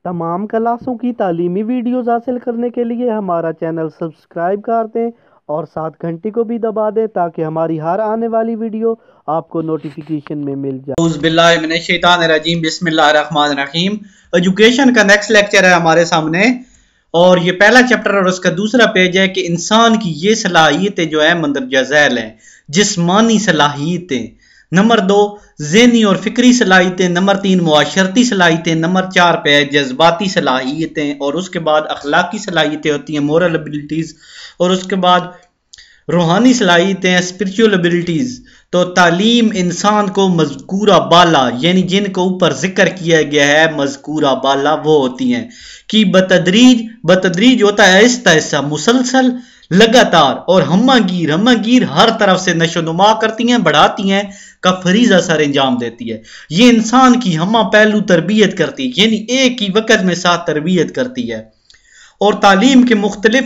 تمام کلاسوں کی تعلیمی ویڈیوز حاصل کرنے کے لیے ہمارا چینل سبسکرائب کر دیں اور ساتھ گھنٹی کو بھی دبا دیں تاکہ ہماری ہر آنے والی ویڈیو آپ کو نوٹیفیکیشن میں مل جائے۔ اعوذ باللہ من الشیطان الرجیم، بسم اللہ الرحمن الرحیم۔ ایجوکیشن کا نیکسٹ لیکچر ہے ہمارے سامنے، اور یہ پہلا چیپٹر اور اس کا دوسرا پیج ہے کہ انسان کی یہ صلاحیتیں جو ہیں مندرجہ ذیل ہیں۔ جسمانی صلاحیتیں، نمبر 2 ذہنی اور فکری صلاحیتیں، نمبر 3 معاشرتی صلاحیتیں، نمبر 4 پہ جذباتی صلاحیتیں، اور اس کے بعد اخلاقی صلاحیتیں ہوتی ہیں مورل ابیلٹیز، اور اس کے بعد روحانی صلاحیتیں اسپرچول ابیلٹیز۔ تو تعلیم انسان کو مذکورہ بالا یعنی جن کو اوپر ذکر کیا گیا ہے مذکورہ بالا وہ ہوتی ہیں کہ بتدریج ہوتا ہے آہستہ آہستہ، مسلسل، لگاتار اور ہمہ گیر ہر طرف سے نشو و نما کرتی ہیں، بڑھاتی ہیں کا فریضہ سر انجام دیتی ہے۔ یہ انسان کی ہمہ پہلو تربیت کرتی ہے، یعنی ایک ہی وقت میں ساتھ تربیت کرتی ہے۔ اور تعلیم کے مختلف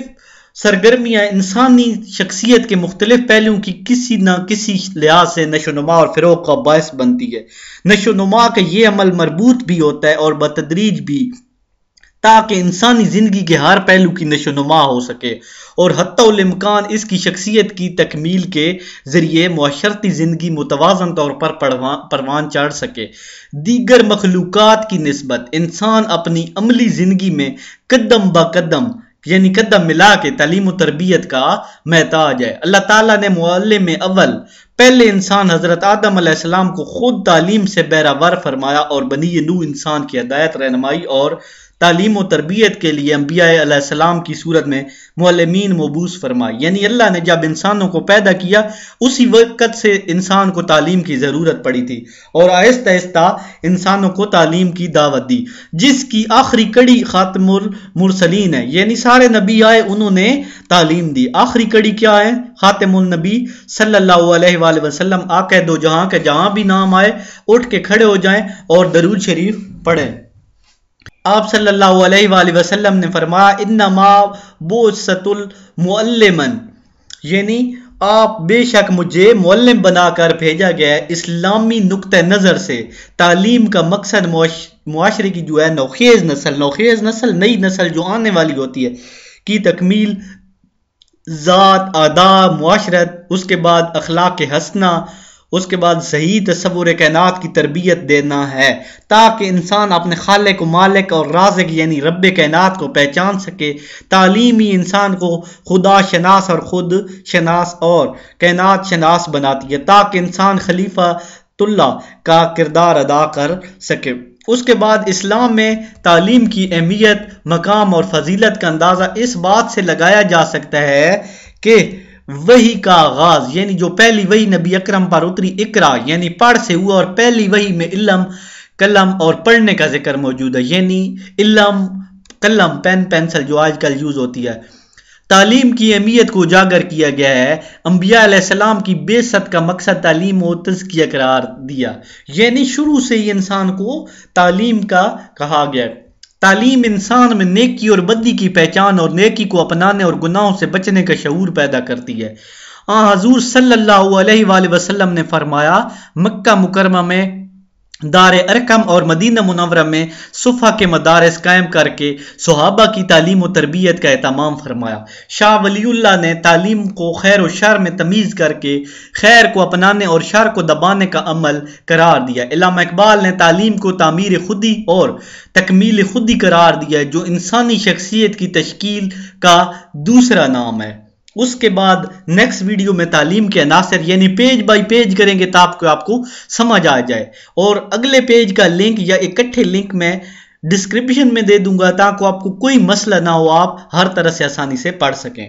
سرگرمیاں انسانی شخصیت کے مختلف پہلوؤں کی کسی نہ کسی لحاظ سے نشو و نما اور فروغ کا باعث بنتی ہے۔ نشو و نما کا یہ عمل مربوط بھی ہوتا ہے اور بتدریج بھی، تاکہ انسانی زندگی کے ہر پہلو کی نشو و نما ہو سکے اور حتی الامکان اس کی شخصیت کی تکمیل کے ذریعے معاشرتی زندگی متوازن طور پر پروان چڑھ سکے۔ دیگر مخلوقات کی نسبت انسان اپنی عملی زندگی میں قدم با قدم یعنی قدم ملا کے تعلیم و تربیت کا محتاج ہے۔ اللہ تعالیٰ نے معلم اول پہلے انسان حضرت آدم علیہ السلام کو خود تعلیم سے بہرہ فرمایا اور بنی نوح انسان کی ہدایت، رہنمائی اور تعلیم و تربیت کے لیے انبیاء علیہ السلام کی صورت میں معلمین مبعوث فرمائی۔ یعنی اللہ نے جب انسانوں کو پیدا کیا اسی وقت سے انسان کو تعلیم کی ضرورت پڑی تھی اور آہستہ آہستہ انسانوں کو تعلیم کی دعوت دی، جس کی آخری کڑی خاتم المرسلین ہے، یعنی سارے نبی آئے انہوں نے تعلیم دی۔ آخری کڑی کیا ہے؟ خاتم النبی صلی اللہ علیہ وآلہ وسلم، آقا دو جہاں کے جہاں بھی نام آئے اٹھ کے کھڑے ہو جائیں اور درود شریف پڑھیں۔ آپ صلی اللہ علیہ وآلہ وسلم نے فرمایا انما بعثت المعلما، یعنی آپ بے شک مجھے معلم بنا کر بھیجا گیا ہے۔ اسلامی نقطہ نظر سے تعلیم کا مقصد معاشرے کی جو ہے نوخیز نسل نئی نسل جو آنے والی ہوتی ہے کی تکمیل، ذات، آداب، معاشرت، اس کے بعد اخلاق حسنہ، اس کے بعد صحیح تصور کائنات کی تربیت دینا ہے تاکہ انسان اپنے خالق و مالک اور رازق یعنی رب کائنات کو پہچان سکے۔ تعلیمی انسان کو خدا شناس اور خود شناس اور کائنات شناس بناتی ہے تاکہ انسان خلیفہ اللہ کا کردار ادا کر سکے۔ اس کے بعد اسلام میں تعلیم کی اہمیت، مقام اور فضیلت کا اندازہ اس بات سے لگایا جا سکتا ہے کہ وحی کا آغاز یعنی جو پہلی وحی نبی اکرم پر اتری اقرا یعنی پڑھ سے ہوا، اور پہلی وحی میں علم، قلم اور پڑھنے کا ذکر موجود ہے، یعنی علم، قلم، پین، پینسل جو آج کل یوز ہوتی ہے۔ تعلیم کی اہمیت کو اجاگر کیا گیا ہے۔ انبیاء علیہ السلام کی بعثت کا مقصد تعلیم و تزکیہ قرار دیا، یعنی شروع سے ہی انسان کو تعلیم کا کہا گیا۔ تعلیم انسان میں نیکی اور بدی کی پہچان اور نیکی کو اپنانے اور گناہوں سے بچنے کا شعور پیدا کرتی ہے۔ حضور صلی اللہ علیہ وآلہ وسلم نے فرمایا، مکہ مکرمہ میں دار ارقم اور مدینہ منورہ میں صفحہ کے مدارس قائم کر کے صحابہ کی تعلیم و تربیت کا اہتمام فرمایا۔ شاہ ولی اللہ نے تعلیم کو خیر و شر میں تمیز کر کے خیر کو اپنانے اور شر کو دبانے کا عمل قرار دیا۔ علامہ اقبال نے تعلیم کو تعمیر خودی اور تکمیل خودی قرار دیا جو انسانی شخصیت کی تشکیل کا دوسرا نام ہے۔ اس کے بعد نیکسٹ ویڈیو میں تعلیم کے عناصر یعنی پیج بائی پیج کریں گے تاکہ آپ کو سمجھ آ جائے، اور اگلے پیج کا لنک یا اکٹھے لنک میں ڈسکرپشن میں دے دوں گا تاکہ آپ کو کوئی مسئلہ نہ ہو، آپ ہر طرح سے آسانی سے پڑھ سکیں۔